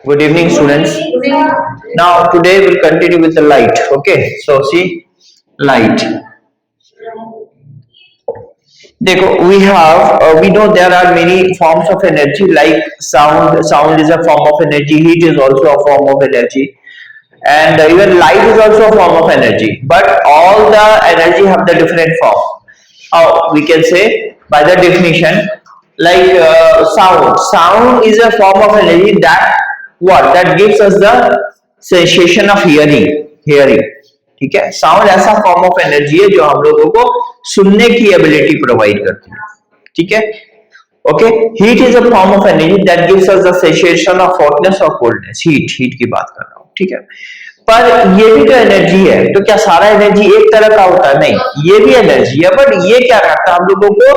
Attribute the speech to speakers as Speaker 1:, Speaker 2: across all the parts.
Speaker 1: Good evening, students. Now, today we'll continue with the light. Okay, so see, light. देखो, we know there are many forms of energy like sound. Sound is a form of energy. Heat is also a form of energy, and even light is also a form of energy. But all the energy have the different form. How we can say by the definition, like sound. Sound is a form of energy that gives us the sensation of hearing. ठीक है, sound ऐसा form of energy है जो हम लोगों को सुनने की एबिलिटी प्रोवाइड करती है। ठीक है, okay. Heat is a form of energy that gives us the sensation of hotness और कोल्डनेस। हीट की बात कर रहा हूँ, ठीक है। पर ये भी तो एनर्जी है, तो क्या सारा एनर्जी एक तरह का होता है? नहीं, ये भी एनर्जी है, बट ये क्या करता है, हम लोगों को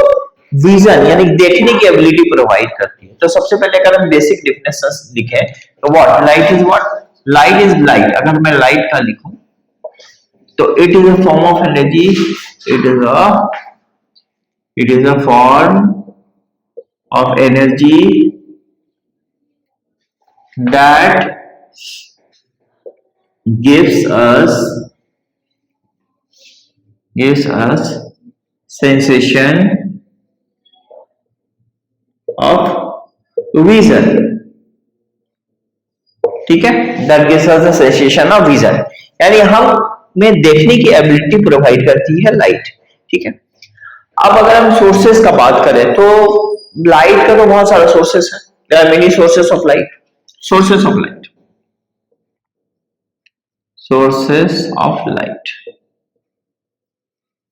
Speaker 1: विजन यानी देखने की एबिलिटी प्रोवाइड करती है। तो सबसे पहले अगर हम बेसिक डिफिनेशन लिखें तो व्हाट लाइट इज लाइट। अगर मैं लाइट का लिखूं तो it is a form of energy, it is a form of energy that gives us sensation of vision। ठीक है, that gives us the sensation of vision, यानी हम में देखने की एबिलिटी प्रोवाइड करती है लाइट। ठीक है, अब अगर हम सोर्सेस का बात करें तो लाइट का तो बहुत सारा सोर्सेस है। There are many sources of light.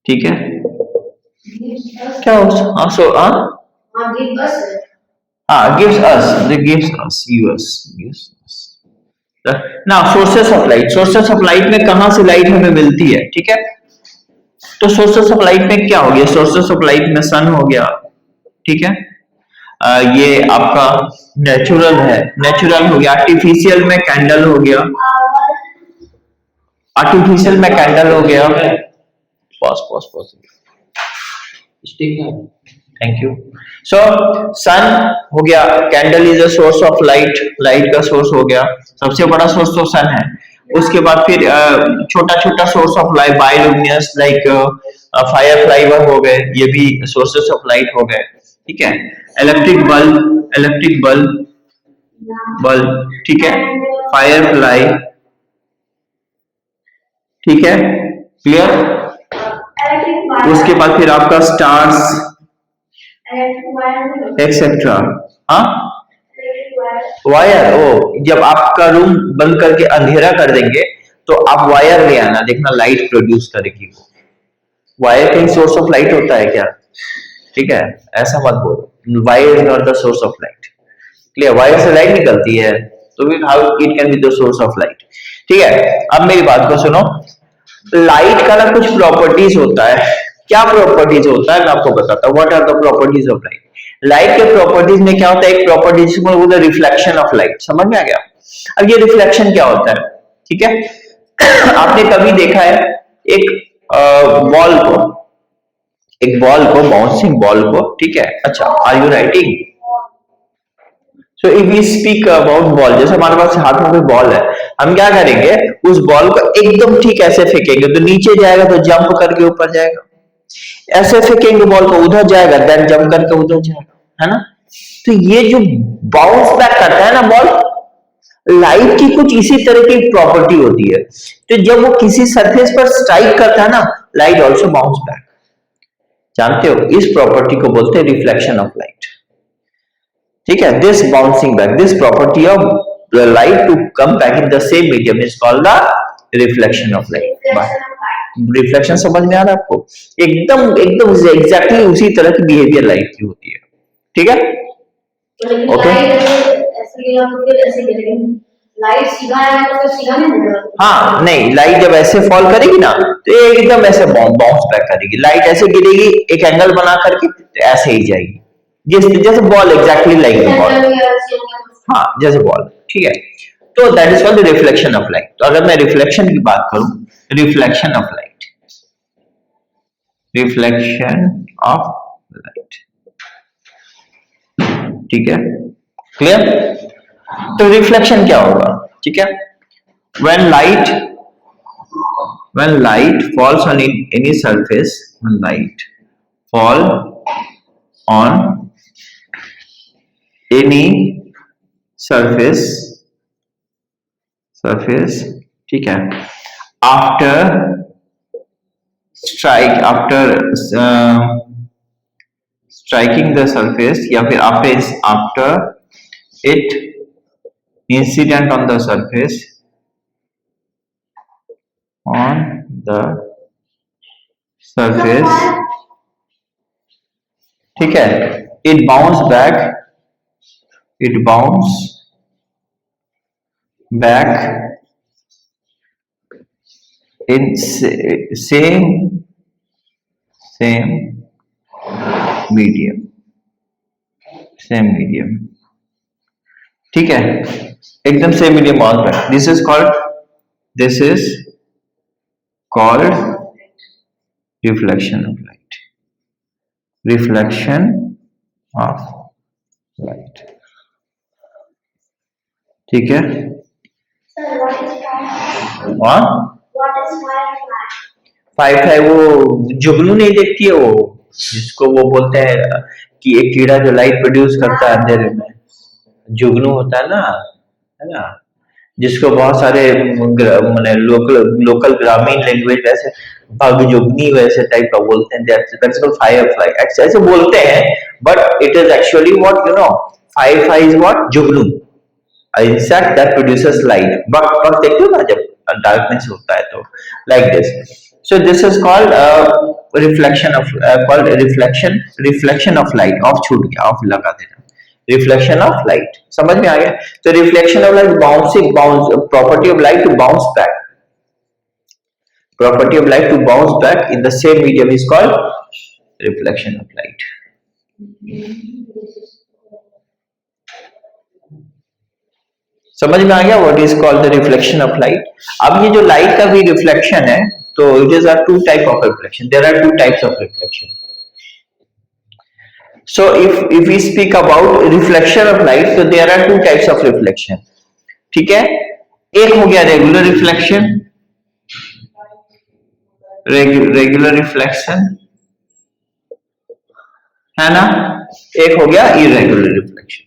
Speaker 1: ठीक है, क्या हाँ सो gives us ना सोर्सेस ऑफ लाइट में कहां से लाइट हमें मिलती है? ठीक है, तो सोर्सेस ऑफ लाइट में क्या हो गया? सोर्सेस ऑफ लाइट में सन हो गया, ठीक है। ये आपका नेचुरल हो गया। आर्टिफिशियल में कैंडल हो गया, पॉज थैंक यू। सो सन हो गया, candle is a source of light, light का सोर्स हो गया, सबसे बड़ा सोर्स तो सन है। उसके बाद फिर छोटा छोटा source of light bioluminous like firefly हो गए, ये भी सोर्सेस ऑफ लाइट हो गए। ठीक है, इलेक्ट्रिक बल्ब, ठीक है, फायर फ्लाई, ठीक है, क्लियर। उसके बाद फिर आपका स्टार्स एक्सेट्रा। हाँ, वायर, ओ जब आपका रूम बंद करके अंधेरा कर देंगे तो आप वायर ले आना, देखना लाइट प्रोड्यूस करेगी वो। वायर कहीं सोर्स ऑफ लाइट होता है क्या? ठीक है, ऐसा मत बोलो, wire is not the source of light. Clear, wire से लाइट निकलती है तो फिर how it can be the source of light. ठीक है, अब मेरी बात को सुनो। लाइट का ना कुछ प्रॉपर्टीज होता है। क्या प्रॉपर्टीज होता है मैं आपको बताता हूँ। What are the properties of light? Light के प्रॉपर्टीज में क्या होता है? एक प्रॉपर्टी जिसको बोलते हैं रिफ्लेक्शन ऑफ लाइट। समझ में आ गया? अब ये रिफ्लेक्शन क्या होता है? ठीक है, आपने कभी देखा है एक बॉल को बाउंसिंग बॉल को, ठीक है, अच्छा, are you writing? So if we speak about ball, जैसे हमारे पास हाथ में कोई बॉल है, हम क्या करेंगे, उस बॉल को एकदम ठीक ऐसे फेंकेंगे तो नीचे जाएगा, तो जंप करके ऊपर जाएगा। ऐसे फेंकेंगे बॉल को, उधर जाएगा, देन जंप करके उधर जाएगा, है ना। तो ये जो बाउंस बैक करता है ना बॉल, लाइट की कुछ इसी तरह की प्रॉपर्टी होती है। तो जब वो किसी सरफेस पर स्ट्राइक करता है ना, लाइट ऑल्सो बाउंस बैक। जानते हो, इस प्रॉपर्टी को बोलते हैं रिफ्लेक्शन ऑफ लाइट। ठीक है, this bouncing back, this property of light to come back in the same medium is called the reflection of light. Reflection समझ में आ रहा है आपको? एकदम एकदम एग्जैक्टली उसी तरह की बिहेवियर लाइट की होती है। ठीक है, ओके। लाइट सीधा है तो सीधा नहीं होगा। हाँ नहीं, लाइट जब ऐसे फॉल करेगी ना तो ये एकदम ऐसे बाउंस बैक करेगी। लाइट ऐसे गिरेगी एक एंगल बना करके तो ऐसे ही जाएगी, जैसे बॉल, एग्जैक्टली लाइक बॉल। हाँ, जैसे बॉल, ठीक है। तो that is called reflection of light. तो अगर मैं रिफ्लेक्शन की बात करूं, रिफ्लेक्शन ऑफ लाइट, ठीक है, क्लियर। तो रिफ्लेक्शन क्या होगा, ठीक है, when light falls on any surface, when light fall on any surface, ठीक है, after striking the surface, या फिर after it incident on the surface, ठीक है, it bounce back in same medium, ठीक है, एकदम same medium bounce back. This is called reflection of light, ठीक है. और फाइव वो जुगनू नहीं देखती है, वो जिसको वो बोलते हैं कि एक कीड़ा जो लाइट प्रोड्यूस करता है अंधेरे में, जुगनू होता है ना, जिसको बहुत सारे मैंने लोकल ग्रामीण लैंग्वेज वैसे भगजुगनी वैसे टाइप का बोलते हैं, दैट्स कॉल्ड फायरफ्लाई, ऐसे बोलते हैं, but it is actually what you know, firefly is what, जुगनू, insect that produces light. Bug देखते हो ना जब डार्कनेस होता है तो, like this. So this is called reflection of light. Off छूट गया, ऑफ लगा देना, रिफ्लेक्शन ऑफ लाइट, समझ में आ गया. तो reflection of light, property of light to bounce back in the same medium is called reflection of light. समझ में आ गया what is called the reflection of light. अब ये जो लाइट का भी रिफ्लेक्शन है, तो it is a two type of reflection. There are two types of reflection. So if we speak about reflection of light, so there are two types of reflection. ठीक है, एक हो गया रेगुलर रिफ्लेक्शन, है ना, एक हो गया इरेगुलर रिफ्लेक्शन.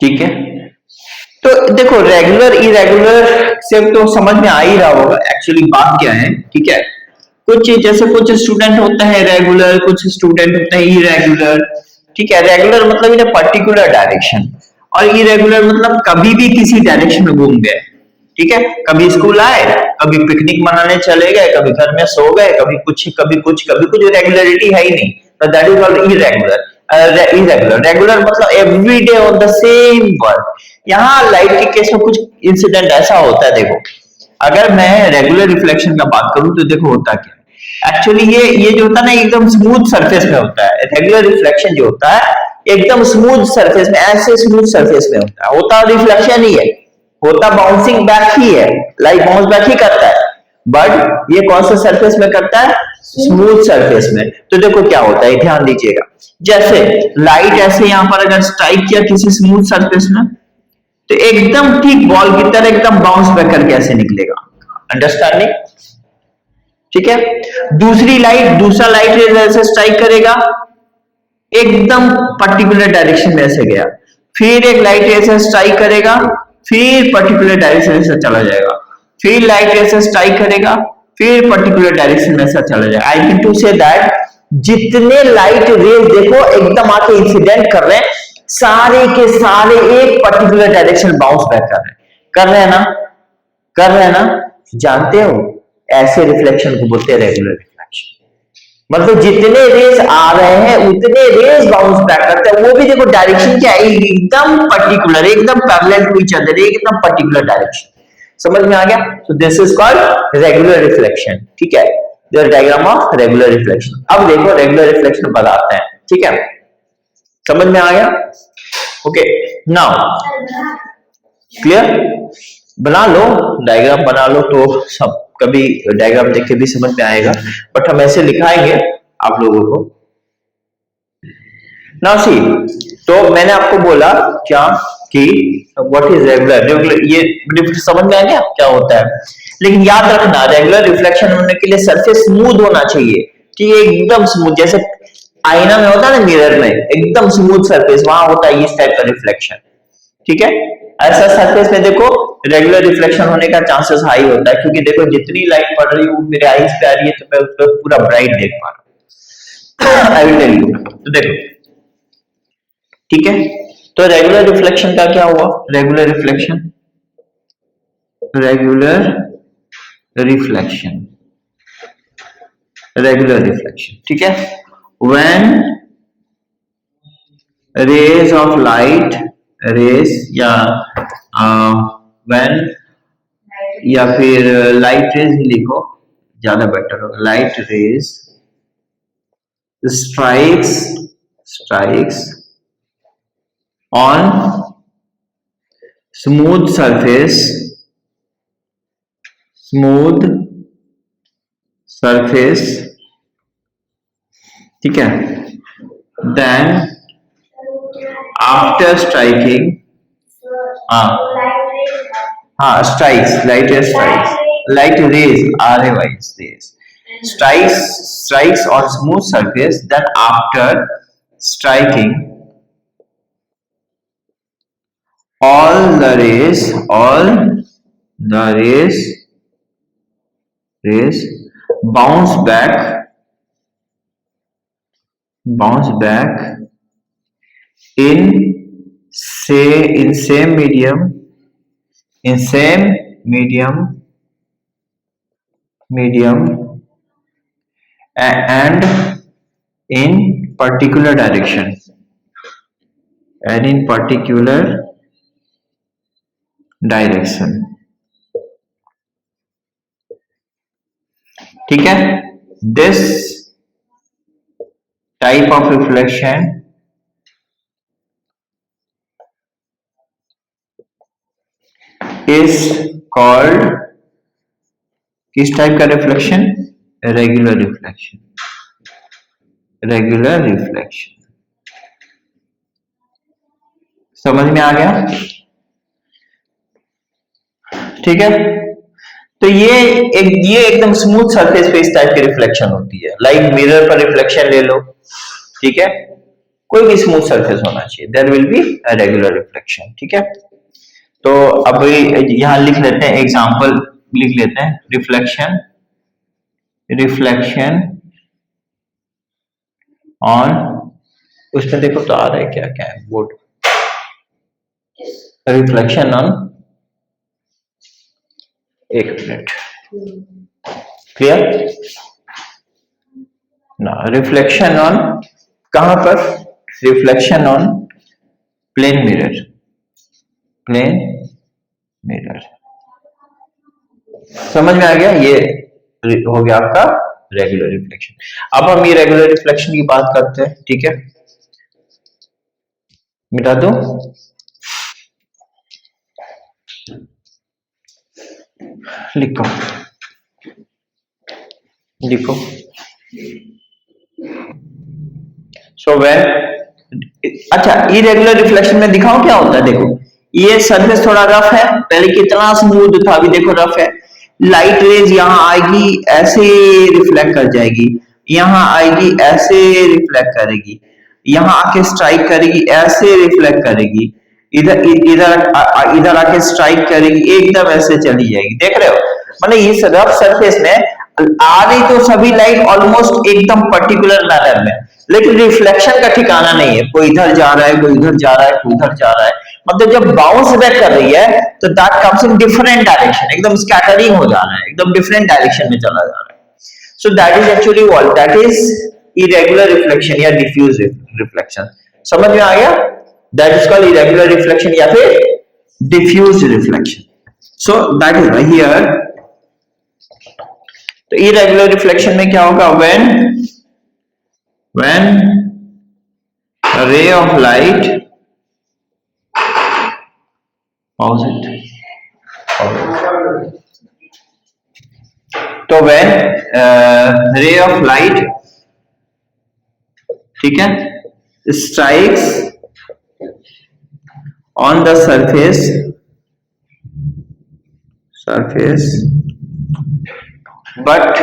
Speaker 1: ठीक है, तो देखो रेगुलर इरेगुलर से तो समझ में आ ही रहा होगा एक्चुअली बात क्या है. ठीक है, कुछ स्टूडेंट होता है रेगुलर, कुछ स्टूडेंट होता है इरेगुलर. ठीक है, रेगुलर मतलब इन अ पर्टिकुलर डायरेक्शन, और इरेगुलर मतलब कभी भी किसी डायरेक्शन में घूम गए. ठीक है, कभी स्कूल आए, कभी पिकनिक मनाने चले गए, कभी घर में सो गए, कभी कुछ, रेगुलरिटी है ही नहीं, तो that is called irregular. Regular मतलब every day on the same work. यहाँ लाइट के केस में कुछ इंसिडेंट ऐसा होता है, देखो अगर मैं रेगुलर रिफ्लेक्शन का बात करूं तो देखो होता क्या एक्चुअली, ये जो होता है ना एकदम स्मूथ सरफेस में होता है. रेगुलर रिफ्लेक्शन जो होता है एकदम स्मूथ सरफेस में, ऐसे स्मूथ सरफेस में होता रिफ्लेक्शन ही है, होता बाउंसिंग बैक ही है, लाइट बाउंस बैक ही करता है, बट ये कौन सा सरफेस में करता है, स्मूथ सरफेस में. तो देखो क्या होता है, ध्यान दीजिएगा, जैसे लाइट ऐसे यहां पर अगर स्ट्राइक किया किसी स्मूथ सरफेस में, तो एकदम ठीक बॉल की तरह एकदम बाउंस बैक करके ऐसे निकलेगा. अंडरस्टैंडिंग? ठीक है, दूसरा लाइट ऐसे स्ट्राइक करेगा, एकदम पर्टिकुलर डायरेक्शन में ऐसे गया, फिर एक लाइट ऐसे स्ट्राइक करेगा, फिर पर्टिकुलर डायरेक्शन से चला जाएगा, फिर लाइट ऐसे स्ट्राइक करेगा, फिर पर्टिकुलर डायरेक्शन में ऐसा चला जाएगा. I mean to say that जितने लाइट रेज देखो एकदम आके इंसिडेंट कर रहे हैं, सारे के सारे एक पर्टिकुलर डायरेक्शन बाउंस बैक कर रहे हैं ना. जानते हो ऐसे रिफ्लेक्शन को बोलते हैं रेगुलर रिफ्लेक्शन. मतलब जितने रेज आ रहे हैं उतने रेज बाउंस बैक करते हैं, वो भी देखो डायरेक्शन क्या है, एकदम पर्टिकुलर, एकदम पैरेलल टू ईच अदर, एकदम पर्टिकुलर डायरेक्शन. समझ में आ गया? सो this is called regular reflection. ठीक है, this diagram of regular reflection. अब देखो रेगुलर रिफ्लेक्शन बताते हैं. ठीक है, समझ में आ गया? ओके, नाउ क्लियर, बना लो डायग्राम, बना लो तो सब कभी डायग्राम देख के भी समझ में आएगा, बट हम ऐसे लिखाएंगे आप लोगों को। नाउ सी, तो मैंने आपको बोला क्या कि व्हाट इज रेगुलर, ये समझ में आ गया क्या होता है। लेकिन याद रखना रेगुलर रिफ्लेक्शन होने के लिए सरफेस स्मूथ होना चाहिए, कि ये एकदम स्मूथ, जैसे आईना में होता है ना, मिरर में एकदम स्मूथ सरफेस, वहां होता है इस टाइप का रिफ्लेक्शन। ठीक है, ऐसा सरफेस में देखो रेगुलर रिफ्लेक्शन होने का चांसेस हाई होता है, क्योंकि देखो जितनी लाइट पड़ रही है वो मेरे आईज पे आ रही है, तो मैं उसको पूरा ब्राइट देख पा रहा हूं। आई विल टेल यू, तो देखो ठीक है। तो रेगुलर रिफ्लेक्शन का क्या हुआ, regular reflection, regular reflection, regular reflection, ठीक है। When rays of light, rays या व्हेन, या फिर लाइट रेज ही लिखो ज्यादा बेटर होगा, light rays strikes, strikes on smooth surface, smooth surface, ठीक है, देन आफ्टर स्ट्राइकिंग, हाँ strikes, light rays strikes, light rays are a wise rays strikes on smooth surface, then after striking all the rays bounce back in same medium, and in particular direction, ठीक है। This type of reflection is called, किस type का reflection, regular reflection, regular reflection. समझ में आ गया, ठीक है। तो ये एकदम स्मूथ सरफेस पे इस टाइप की रिफ्लेक्शन होती है, लाइक मिरर पर रिफ्लेक्शन ले लो, ठीक है, कोई भी स्मूथ सरफेस होना चाहिए, there will be a regular reflection, ठीक है। तो अब यहां लिख लेते हैं, एग्जांपल लिख लेते हैं, रिफ्लेक्शन ऑन, उसमें देखो तो आ रहा है क्या क्या है, बोर्ड, रिफ्लेक्शन ऑन, एक मिनट, क्लियर ना, रिफ्लेक्शन ऑन कहां पर, रिफ्लेक्शन ऑन प्लेन मिरर, समझ में आ गया, ये हो गया आपका रेगुलर रिफ्लेक्शन। अब हम ये रेगुलर रिफ्लेक्शन की बात करते हैं, ठीक है, मिटा दो, लिखो सो अच्छा, इरेगुलर रिफ्लेक्शन में दिखाऊं क्या होता है, देखो ये सरफेस थोड़ा रफ है, पहले कितना स्मूथ था, अभी देखो रफ है, लाइट रेज यहाँ आएगी ऐसे रिफ्लेक्ट कर जाएगी, यहाँ आएगी ऐसे रिफ्लेक्ट करेगी, यहाँ आके स्ट्राइक करेगी ऐसे रिफ्लेक्ट करेगी, इधर आके स्ट्राइक करेगी एकदम ऐसे चली जाएगी, देख रहे हो, मतलब इस रफ सरफेस में आ रही तो सभी लाइट ऑलमोस्ट एकदम पर्टिकुलर मैनर में, लेकिन रिफ्लेक्शन का ठिकाना नहीं है, कोई इधर जा रहा है, कोई इधर जा रहा है, कोई उधर जा रहा है, मतलब जब बाउंस बैक कर रही है तो that comes in different direction, एकदम स्कैटरिंग हो जा रहा है, एकदम डिफरेंट डायरेक्शन में चला जा रहा है। So that is actually what, that is irregular reflection या डिफ्यूज रिफ्लेक्शन। समझ में आ गया, that is called irregular reflection या फिर diffuse reflection. So that is here. तो इरेगुलर रिफ्लेक्शन में क्या होगा, when a ray of light, pause it, तो व्हेन रे ऑफ लाइट, ठीक है, strikes on the surface but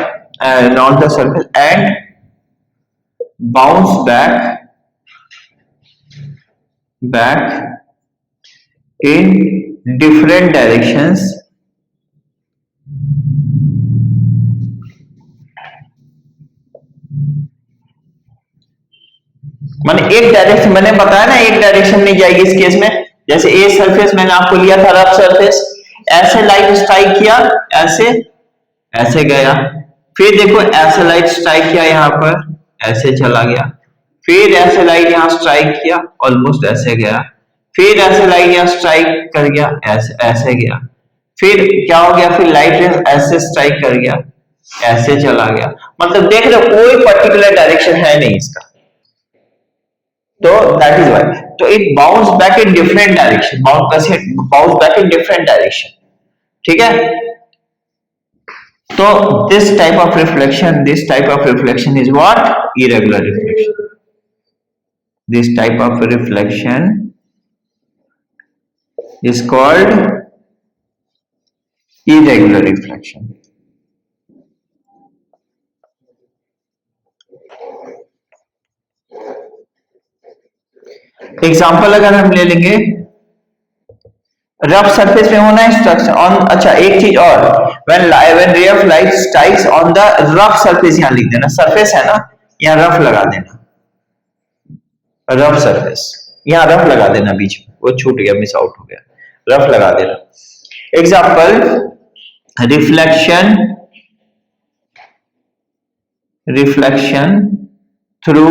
Speaker 1: not the surface and bounce back in different directions माने एक direction, मैंने बताया ना एक डायरेक्शन में जाएगी इस केस में। जैसे ए सरफेस मैंने आपको लिया था रफ सरफेस, ऐसे लाइट स्ट्राइक किया, ऐसे ऐसे गया, फिर देखो ऐसे लाइट स्ट्राइक किया यहाँ पर, ऐसे चला गया, फिर ऐसे लाइट यहाँ स्ट्राइक किया, ऑलमोस्ट ऐसे गया, फिर ऐसे लाइट यहाँ स्ट्राइक कर गया, ऐसे ऐसे गया, फिर क्या हो गया, फिर लाइट ऐसे स्ट्राइक कर गया, ऐसे चला गया। मतलब देख रहे हो कोई पर्टिकुलर डायरेक्शन है नहीं इसका, तो दैट इज व्हाई। तो it bounce back in different direction, bounce back in different direction, ठीक है। तो this type of reflection is what, irregular reflection. This type of reflection is called irregular reflection. Example अगर हम ले लेंगे, rough surface में होना है स्ट्रक्चर ऑन, अच्छा एक चीज और, when ray of light strikes on the rough surface, यहां लिख देना, सरफेस है ना, यहां रफ लगा देना, रफ सरफेस, यहां रफ लगा देना, बीच में वो छूट गया, मिस आउट हो गया, रफ लगा देना। Example, reflection through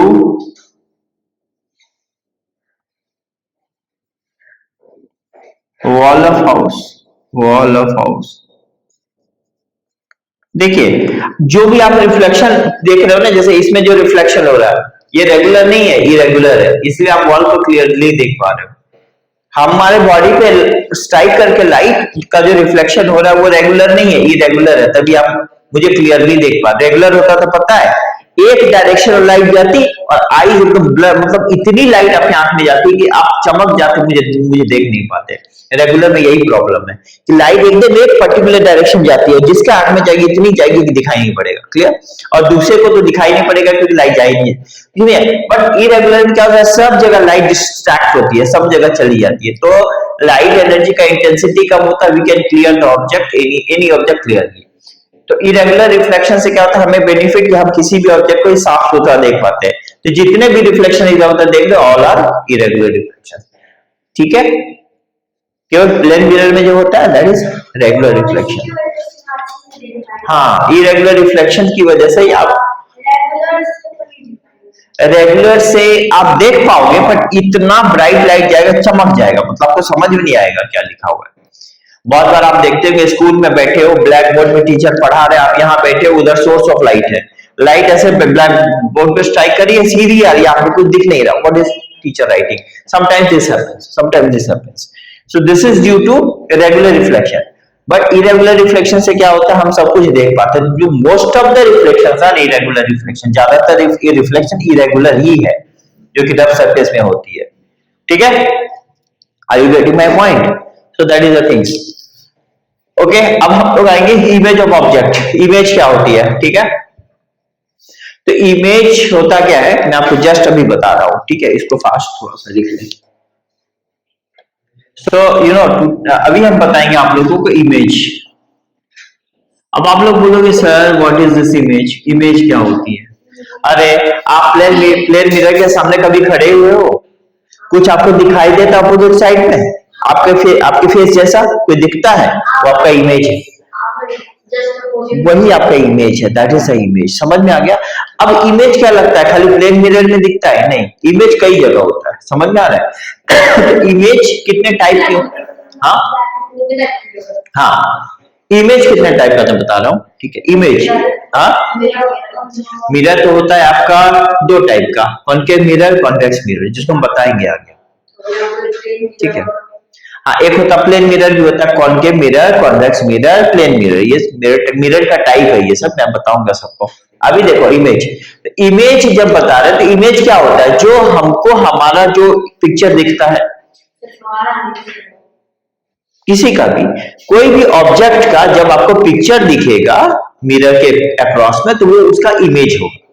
Speaker 1: wall of house. देखिए जो भी आप रिफ्लेक्शन देख रहे हो ना, जैसे इसमें जो रिफ्लेक्शन हो रहा है ये रेगुलर नहीं है, इरेगुलर है, इसलिए आप वॉल को क्लियरली देख पा रहे हो। हमारे बॉडी पे स्ट्राइक करके लाइट का जो रिफ्लेक्शन हो रहा है वो रेगुलर नहीं है, इरेगुलर है, तभी आप मुझे क्लियरली देख पा। रेगुलर होता तो पता है एक डायरेक्शन में लाइट जाती और आई एकदम ब्लर, मतलब इतनी लाइट अपने आंख में जाती कि आप चमक जाते, मुझे देख नहीं पाते। रेगुलर में यही प्रॉब्लम है कि लाइट एकदम एक पर्टिकुलर डायरेक्शन जाती है, जिसके आंख में जाएगी इतनी जाएगी कि दिखाई नहीं पड़ेगा, क्लियर, और दूसरे को तो दिखाई नहीं पड़ेगा क्योंकि लाइट जाएगी नहीं है। बट इरेगुलर में क्या होता है, सब जगह लाइट डिस्ट्रैक्ट होती है, सब जगह चली जाती है, तो लाइट एनर्जी का इंटेंसिटी कम होता है, we can clear the object, any object clearly. तो इरेगुलर रिफ्लेक्शन से क्या होता है, हमें बेनिफिट कि हम किसी भी ऑब्जेक्ट को साफ सुथरा देख पाते हैं। तो जितने भी रिफ्लेक्शन इधर उधर देख रहे ऑल आर इरेगुलर रिफ्लेक्शन, ठीक है। केवल प्लेन मिरर में जो होता है दैट इज रेगुलर रिफ्लेक्शन। हाँ, इरेगुलर रिफ्लेक्शन की वजह से ही आप रेगुलर से आप देख पाओगे, बट इतना ब्राइट लाइट जाएगा, चमक जाएगा, मतलब आपको समझ में नहीं आएगा क्या लिखा हुआ है। बहुत बार आप देखते हो कि स्कूल में बैठे हो, ब्लैक बोर्ड में टीचर पढ़ा रहे, आप यहाँ बैठे हो, उधर सोर्स ऑफ लाइट है, लाइट ऐसे ब्लैक बोर्ड पे स्ट्राइक करी है, सीधी आ रही है, आपको कुछ दिख नहीं रहा, what is teacher writing. Sometimes this happens, so this is due to irregular reflection. But irregular reflection से क्या होता है, हम सब कुछ देख पाते हैं। जो most of the reflections are irregular reflection, ज्यादातर रिफ्लेक्शन इरेगुलर ही है जो कि रफ सरफेस में होती है, ठीक है। Are you getting my point? So that is the things, okay. अब हम लोग आएंगे इमेज ऑफ ऑब्जेक्ट। इमेज क्या होती है, ठीक है। तो इमेज होता क्या है, मैं आपको जस्ट अभी बता रहा हूं, ठीक है, इसको फास्ट थोड़ा सा लिख लें। सो यू नो, अभी हम बताएंगे आप लोगों को इमेज। अब आप लोग बोलोगे sir what is this image, image क्या होती है? अरे आप प्लेन मिरर के सामने कभी खड़े हुए हो, कुछ आपको दिखाई देता अपोजिट साइड में, आपके फेस जैसा कोई दिखता है, वो आपका इमेज है, वही आपका इमेज है, दैट इज अ इमेज। समझ में आ गया? अब इमेज क्या लगता है, खाली प्लेन मिरर में दिखता है? नहीं, इमेज कई जगह होता है, समझ में आ रहा है? तो इमेज कितने टाइप की? हाँ हाँ, इमेज कितने टाइप का मैं बता रहा हूँ, ठीक है। इमेज, हाँ, मिरर तो होता है आपका दो टाइप का, कॉनकेव मिरर, कॉन्वेक्स मिरर, जिसको हम बताएंगे आगे, ठीक है। हाँ, एक होता प्लेन मिरर, भी होता है concave mirror, convex mirror, plane mirror. ये मिरर का टाइप है, ये सब मैं बताऊंगा सबको। अभी देखो इमेज, तो इमेज जब बता रहे हैं तो इमेज क्या होता है, जो हमको हमारा जो पिक्चर दिखता है किसी का भी, कोई भी ऑब्जेक्ट का जब आपको पिक्चर दिखेगा मिरर के अक्रॉस में, तो वो उसका इमेज होगा।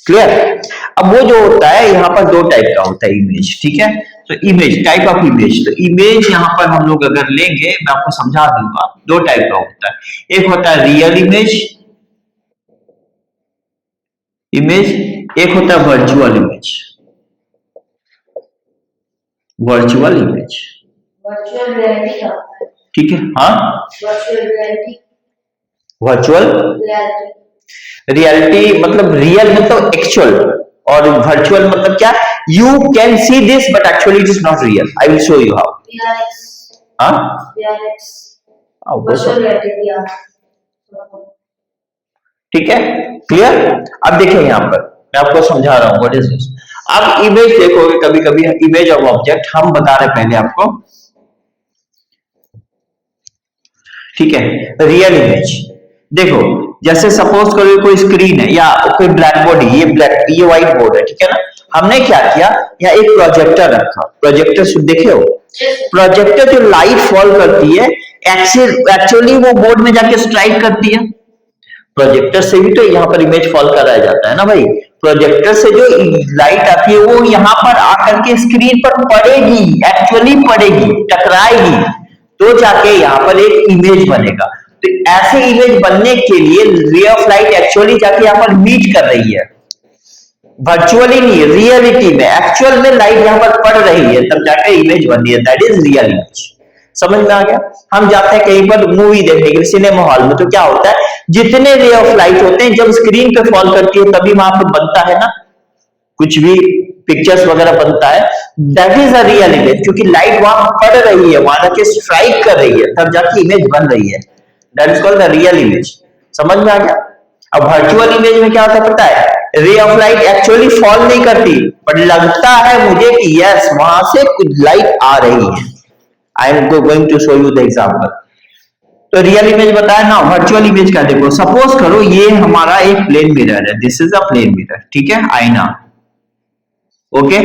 Speaker 1: क्लियर? अब वो जो होता है यहाँ पर दो टाइप का होता है इमेज, ठीक है? तो इमेज, टाइप ऑफ इमेज, तो इमेज यहाँ पर हम लोग अगर लेंगे, मैं आपको समझा दूंगा, दो टाइप का होता है। एक होता है रियल इमेज, एक होता है virtual image. Virtual image, virtual reality, ठीक है? हाँ, वर्चुअल रियलिटी, वर्चुअल रियलिटी मतलब रियल मतलब एक्चुअल, और वर्चुअल मतलब क्या, you can see this but actually it is not real. I will show you how. हाँ, ठीक है, क्लियर? अब देखिए यहाँ पर मैं आपको समझा रहा हूँ व्हाट इज दिस। अब इमेज देखोगे, कभी कभी इमेज ऑफ ऑब्जेक्ट हम बता रहे पहले आपको, ठीक है? रियल इमेज देखो, जैसे सपोज करो कोई स्क्रीन है या कोई ब्लैक बोर्ड है, ये व्हाइट बोर्ड है, ठीक है ना? हमने क्या किया, यहाँ एक प्रोजेक्टर रखा, प्रोजेक्टर देखे हो, प्रोजेक्टर जो लाइट फॉल करती है एक्चुअली वो बोर्ड में जाके स्ट्राइक करती है। प्रोजेक्टर से भी तो यहाँ पर इमेज फॉल कराया जाता है ना भाई। प्रोजेक्टर से जो लाइट आती है वो यहाँ पर आकर के स्क्रीन पर पड़ेगी, एक्चुअली पड़ेगी, टकराएगी, तो जाके यहाँ पर एक इमेज बनेगा। तो ऐसे इमेज बनने के लिए रे ऑफ लाइट एक्चुअली जाके यहाँ पर मीट कर रही है, वर्चुअली नहीं, रियलिटी में, एक्चुअल में लाइट यहाँ पर पड़ रही है, तब जाके इमेज बन रही है, दैट इज रियल इमेज। समझ में आ गया? हम जाते हैं कहीं पर मूवी देखने के लिए सिनेमा हॉल में, तो क्या होता है, जितने रे ऑफ लाइट होते हैं जब स्क्रीन पे फॉल करती है तभी वहां पर बनता है ना, कुछ भी पिक्चर्स वगैरह बनता है, that is a real image, क्योंकि लाइट वहां पड़ रही है, वहां जाके स्ट्राइक कर रही है, तब जाके इमेज बन रही है, that is called the real image. समझ में आ गया? अब वर्चुअल इमेज में क्या होता है पता है, ray of light actually fall नहीं करती, बट लगता है मुझे कि यस वहां से कुछ लाइट आ रही है। I am going to show you the example. तो रियल इमेज बताया ना, वर्चुअल इमेज का देखो, सपोज करो ये हमारा एक प्लेन मिरर है, this is a plane mirror, ठीक है, आईना, ओके?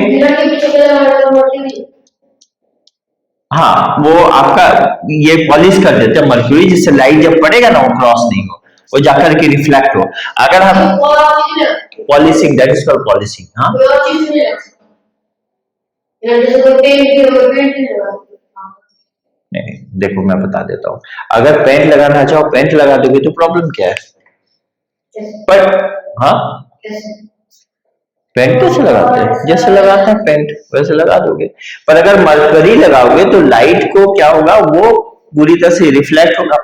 Speaker 1: हाँ, वो आपका ये पॉलिश कर देते हैं मर्क्यूरी, जिससे लाइट जब पड़ेगा ना वो क्रॉस नहीं हो, वो जाकर के रिफ्लेक्ट हो। अगर हम polishing, that is called polishing. हाँ, नहीं देखो मैं बता देता हूँ, अगर पेंट लगाना चाहो पेंट लगा दोगे तो प्रॉब्लम क्या है? पर हाँ, पेंट कैसे लगाते हैं, जैसे लगाते हैं पेंट वैसे लगा दोगे, पर अगर मरकरी लगाओगे तो लाइट को क्या होगा, वो पूरी तरह से रिफ्लेक्ट होगा,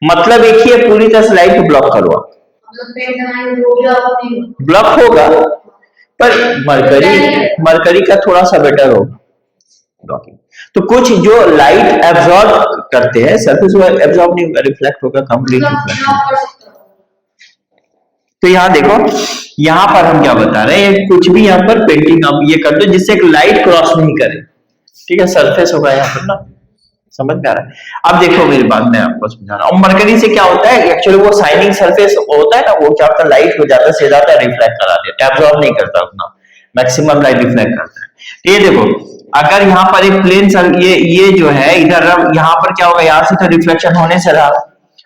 Speaker 1: मतलब एक ही है, पूरी तरह से लाइट को ब्लॉक करो आप, ब्लॉक होगा, पर मरकरी का थोड़ा सा बेटर होगा ब्लॉकिंग। तो कुछ जो लाइट एब्जॉर्ब करते हैं सरफेस वो एब्जॉर्ब नहीं होगा, रिफ्लेक्ट होगा, कंप्लीट रिफ्लेक्ट होगा। तो यहाँ देखो, यहाँ पर हम क्या बता रहे हैं, कुछ भी यहाँ पर पेंटिंग आप ये कर दो जिससे एक लाइट क्रॉस नहीं करे, ठीक है, सरफेस होगा यहाँ पर ना। समझ में आ रहा है? अब देखो मेरी बात मैं आपको समझा रहा हूँ। मरकरी से क्या होता है, एक्चुअली वो शाइनिंग सरफेस होता है ना, वो क्या होता है, लाइट हो जाता है, सीधा रिफ्लेक्ट करा देता है, एब्जॉर्ब नहीं करता उतना, मैक्सिमम लाइट रिफ्लेक्ट करता है। ये देखो, अगर यहाँ पर एक प्लेन सर, ये जो है इधर, यहाँ पर क्या होगा, यहाँ से तो रिफ्लेक्शन होने से रहा,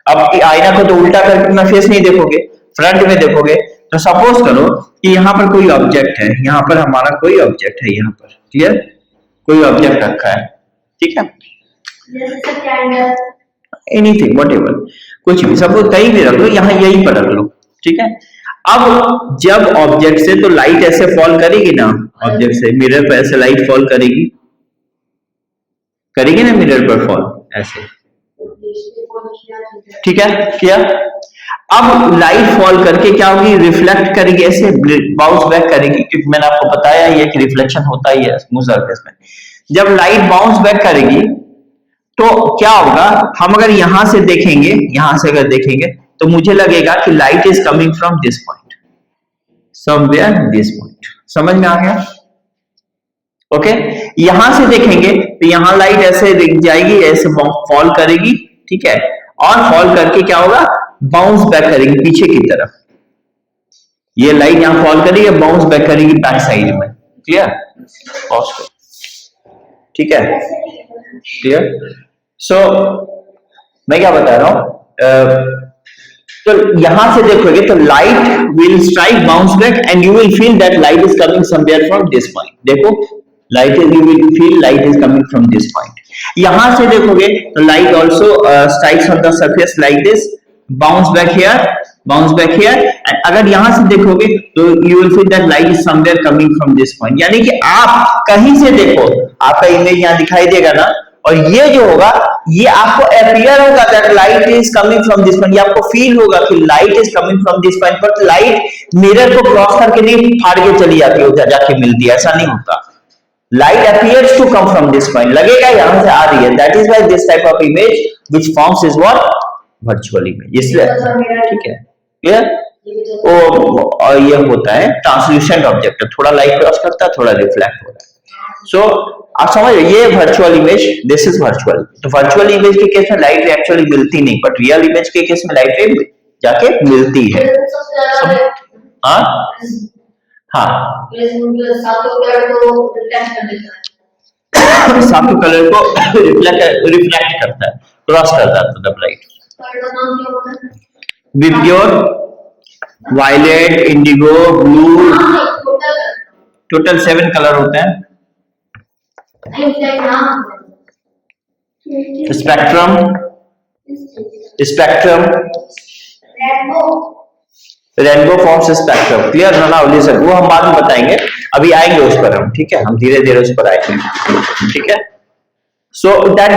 Speaker 1: अब आईना को तो उल्टा करके अपना फेस नहीं देखोगे, फ्रंट में देखोगे। तो सपोज करो कि यहाँ पर कोई ऑब्जेक्ट है, यहाँ पर हमारा कोई ऑब्जेक्ट है, यहाँ पर क्लियर, कोई ऑब्जेक्ट रखा है, ठीक है, एनीथिंग व्हाटएवर, कुछ भी, सपोज कहीं भी रख लो, यहाँ यहीं पर रख लो, ठीक है। अब जब ऑब्जेक्ट से तो लाइट ऐसे फॉल करेगी ना, ऑब्जेक्ट से मिरर पर ऐसे लाइट फॉल करेगी, करेगी ना मिरर पर फॉल ऐसे, ठीक है, किया। अब लाइट फॉल करके क्या होगी, रिफ्लेक्ट करेगी, ऐसे बाउंस बैक करेगी, क्योंकि मैंने आपको बताया ही है कि रिफ्लेक्शन होता ही है स्मूथ सरफेस में। जब लाइट बाउंस बैक करेगी तो क्या होगा, हम अगर यहां से देखेंगे, यहां से अगर देखेंगे तो मुझे लगेगा कि light is coming from this point, somewhere this point. समझ में आ गया? ओके, यहां से देखेंगे तो यहां लाइट ऐसे दिख जाएगी, ऐसे फॉल करेगी, ठीक है, और फॉल करके क्या होगा, बाउंस बैक करेगी पीछे की तरफ। ये लाइट यहां फॉल करेगी, बाउंस बैक करेगी बैक साइड में। क्लियर? ठीक है, क्लियर? सो मैं क्या बता रहा हूं, तो यहां से देखोगे तो light will strike bounce back and you will feel that light is coming somewhere from this point. देखो, light is, you will feel light is coming from this point. यहां से देखोगे तो light also strikes on the surface like this, bounce back here, bounce back here, and अगर यहां से देखोगे तो you will feel that light is somewhere coming from this point. यानी कि आप कहीं से देखो, आपका इमेज यहां दिखाई देगा ना, और ये जो होगा ये आपको अपियर होगा that light is coming from this point, ये आपको फील होगा कि light is coming from this point, but light mirror को क्रॉस करके नहीं फाड़ के चली जाती है, जाके मिलती है, ऐसा नहीं होता। Light appears to come from this point, लगेगा यहां से आ रही है, that is why this type of image which forms is what, virtual image। इसलिए ठीक है, क्लियर? और ये होता है ट्रांसल्यूसेंट ऑब्जेक्ट, थोड़ा लाइट क्रॉस करता है, थोड़ा रिफ्लेक्ट होता है। सो आप समझ रहे, ये virtual image, this is virtual. तो वर्चुअल इमेज के केस में लाइट एक्चुअली मिलती नहीं, बट रियल इमेज के केस में लाइट जाके मिलती है। हाँ हाँ, सातों कलर को रिफ्लेक्ट करता है, क्रॉस करता है तब light. VIBGYOR, violet, indigo, blue, total 7 colour होते हैं। Spectrum, spectrum, rainbow forms spectrum. Clear ना? नाउ लिसन, वो हम बाद में बताएंगे, अभी आएंगे उस पर हम, ठीक है, हम धीरे धीरे उस पर आएंगे, ठीक है। So that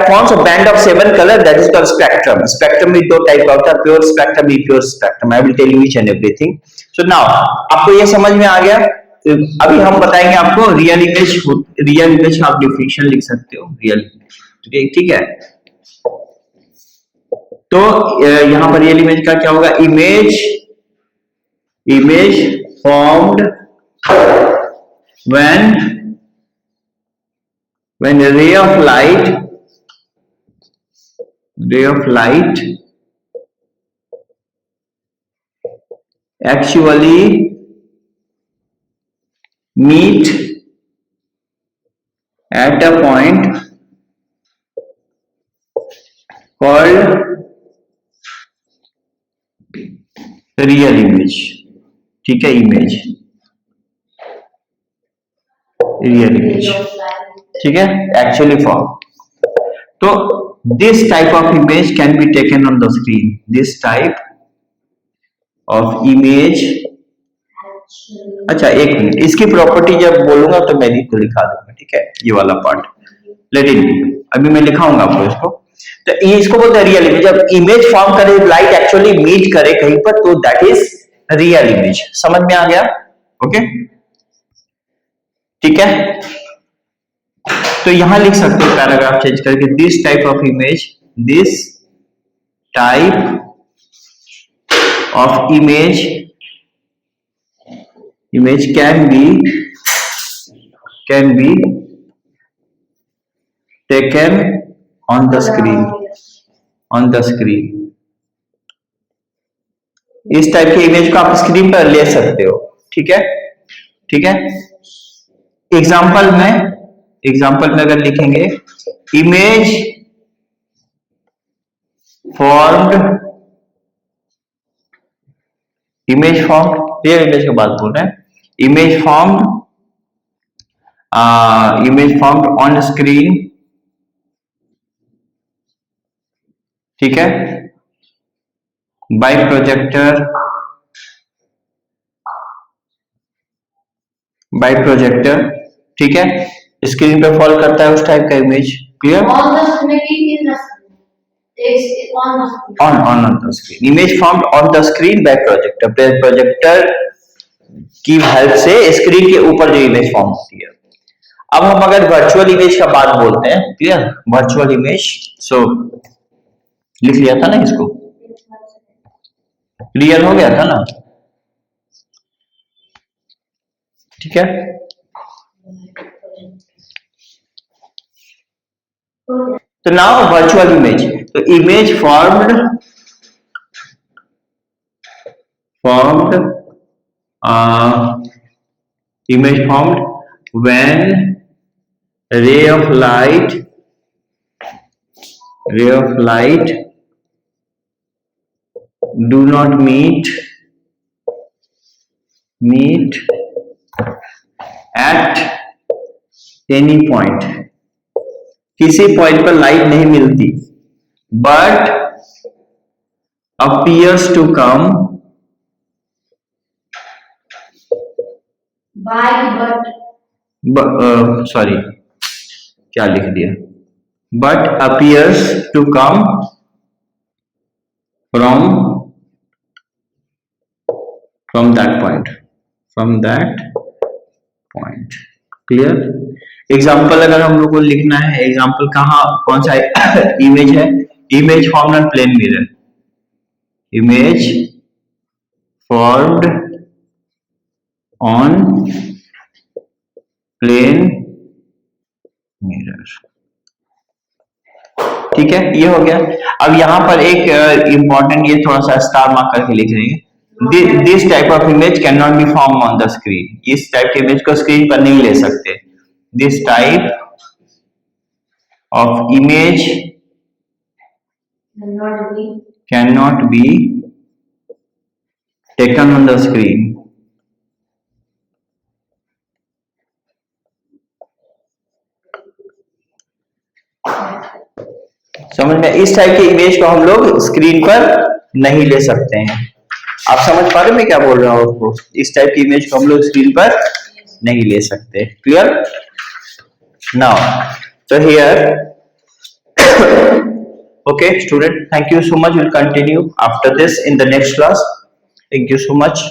Speaker 1: forms a band of 7 color, that is called spectrum. Spectrum में दो टाइप का होता है, pure spectrum, impure spectrum. I will tell you each and everything. So now आपको ये समझ में आ गया। अभी हम बताएंगे आपको रियल इमेज, रियल इमेज का आप डिफिनेशन लिख सकते हो, रियल इमेज, ठीक है। तो यहाँ पर रियल इमेज का क्या होगा, image, image formed when a ray of light actually meet at a point called real image, ठीक है, इमेज, रियल इमेज, ठीक है, एक्चुअली फॉर्म। तो this type of image can be taken on the screen, this type of image. अच्छा एक minute, इसकी property जब बोलूंगा तो मैं इसको लिखा दूंगा, ठीक है, ये वाला पार्ट लेट इट बी, अभी मैं लिखाऊंगा आपको इसको। तो इसको बोलते हैं रियल इमेज, जब इमेज फॉर्म करे, लाइट एक्चुअली मीट करे कहीं पर, तो दैट इज रियल इमेज। समझ में आ गया? ओके, ठीक है। तो यहां लिख सकते हो पैराग्राफ चेंज करके, this type of image, this type of image can be taken on the screen, इस टाइप के इमेज को आप स्क्रीन पर ले सकते हो, ठीक है, ठीक है। एग्जाम्पल में अगर लिखेंगे, इमेज फॉर्म्ड, रियल इमेज की बात बोल रहे हैं, इमेज फॉर्म्ड ऑन स्क्रीन, ठीक है, बाय प्रोजेक्टर, ठीक है, स्क्रीन पे फॉल करता है उस टाइप का image. Clear? on the screen, image formed on the screen by projector की हेल्प से स्क्रीन के ऊपर जो इमेज फॉर्म होती है। अब हम अगर वर्चुअल इमेज का बात बोलते हैं, क्लियर, वर्चुअल इमेज, सो लिख लिया था ना इसको, रियल हो गया था ना, ठीक है। So now virtual image. So image formed uh, image formed when ray of light do not meet at any point. किसी पॉइंट पर लाइट नहीं मिलती, but appears to come sorry क्या लिख दिया, but appears to come from that point. Clear? Example अगर हम लोग को लिखना है, एग्जाम्पल कहाँ कौन सा इमेज है, image formed on plane mirror, image formed on plane mirror. ठीक है, ये हो गया। अब यहाँ पर एक इंपॉर्टेंट, ये थोड़ा सा स्टार मार्क करके लिख देंगे, this type of image can not be form on the screen. इस टाइप के इमेज को स्क्रीन पर नहीं ले सकते। This type of image can not be taken on the screen. समझ में? इस टाइप के इमेज को हम लोग स्क्रीन पर नहीं ले सकते हैं। आप समझ पा रहे हैं मैं क्या बोल रहा हूँ आपको? इस टाइप की इमेज को हम लोग स्क्रीन पर नहीं ले सकते। Clear? Now so here okay student, thank you so much, we'll continue after this in the next class. Thank you so much.